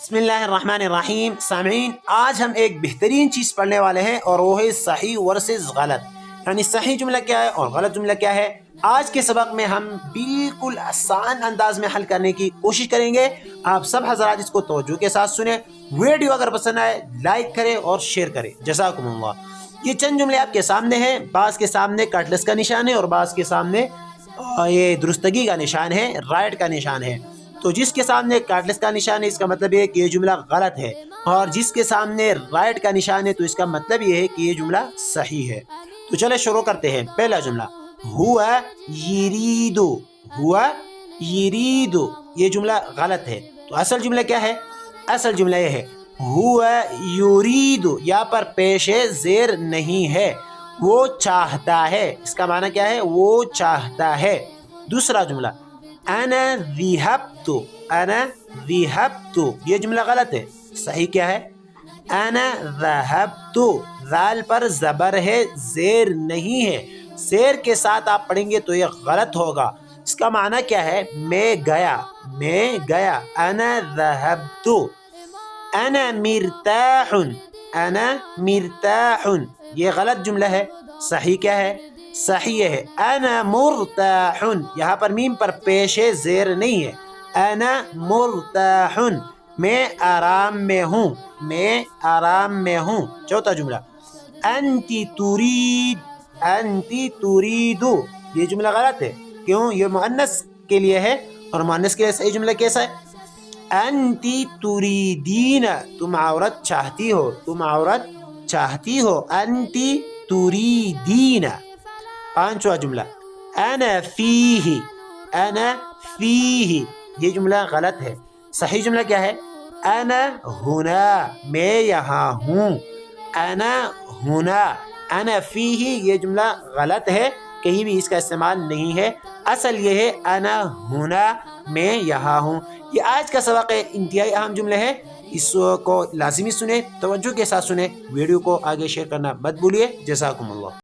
बिस्मिल्लाहिर्रहमानिर्रहीम। सामईन, आज हम एक बेहतरीन चीज़ पढ़ने वाले हैं और वो है सही वर्सेस गलत, यानी सही जुमला क्या है और गलत जुमला क्या है। आज के सबक में हम बिल्कुल आसान अंदाज में हल करने की कोशिश करेंगे। आप सब हजरात इसको तवज्जो के साथ सुने। वीडियो अगर पसंद आए लाइक करें और शेयर करें। जज़ाकुमुल्लाह। ये चंद जुमले आपके सामने हैं। बाज़ के सामने कटलेस का निशान है और बाज़ के सामने ये दुरुस्तगी का निशान है, राइट का निशान है। तो जिसके सामने कटलेस का निशान है इसका मतलब ये है कि ये जुमला गलत है, और जिसके सामने राइट का निशान है तो इसका मतलब ये है कि ये जुमला सही है। तो चले शुरू करते हैं। पहला जुमला, हुआ यरीदु। हुआ यरीदु, ये जुमला गलत है। तो असल जुमला क्या है? असल जुमला ये है हुआ युरीदु। यहाँ पर पेशे ज़ेर नहीं है, वो चाहता है। इसका माना क्या है? वो चाहता है। दूसरा जुमला, अना ज़हबतु। अना ज़हबतु, ये जुमला गलत है। सही क्या है? अना ज़हबतु। ज़ाल पर ज़बर है, ज़ेर नहीं है। ज़ेर के साथ आप पढ़ेंगे तो ये गलत होगा। इसका माना क्या है? मैं गया, मैं गया। अना ज़हबतु। अना मिर्ताहुन। अना मिर्ताहुन, ये गलत जुमला है। सही क्या है? सही है अना मुर्ताहुन। यहाँ पर मीम पर पेशे ज़ेर नहीं है। अना मुर्ताहुन, मैं आराम में हूँ, मैं आराम में हूँ। चौथा जुमला, अंती तुरीद। अंती तुरीदु, ये जुमला गलत है। क्यों? ये मुअन्नस के लिए है और मुअन्नस के लिए सही जुमला कैसा है? अंती तुरीदीन, तुम औरत चाहती हो, तुम औरत चाहती हो। अंती तुरीदीन। पांचवा जुमला, अना फीही। अना फीही, ये जुमला गलत है। सही जुमला क्या है? अना हुना, मैं यहाँ हूँ। अना हुना। अना फीही, ये जुमला गलत है, कहीं भी इसका इस्तेमाल नहीं है। असल ये है अना हुना, मैं यहाँ हूँ। ये आज का सबक है, इंतहाई अहम जुमले हैं। इसको लाजिमी सुने, तवज्जो के साथ सुने। वीडियो को आगे शेयर करना मत भूलिए। जज़ाकुमुल्लाह।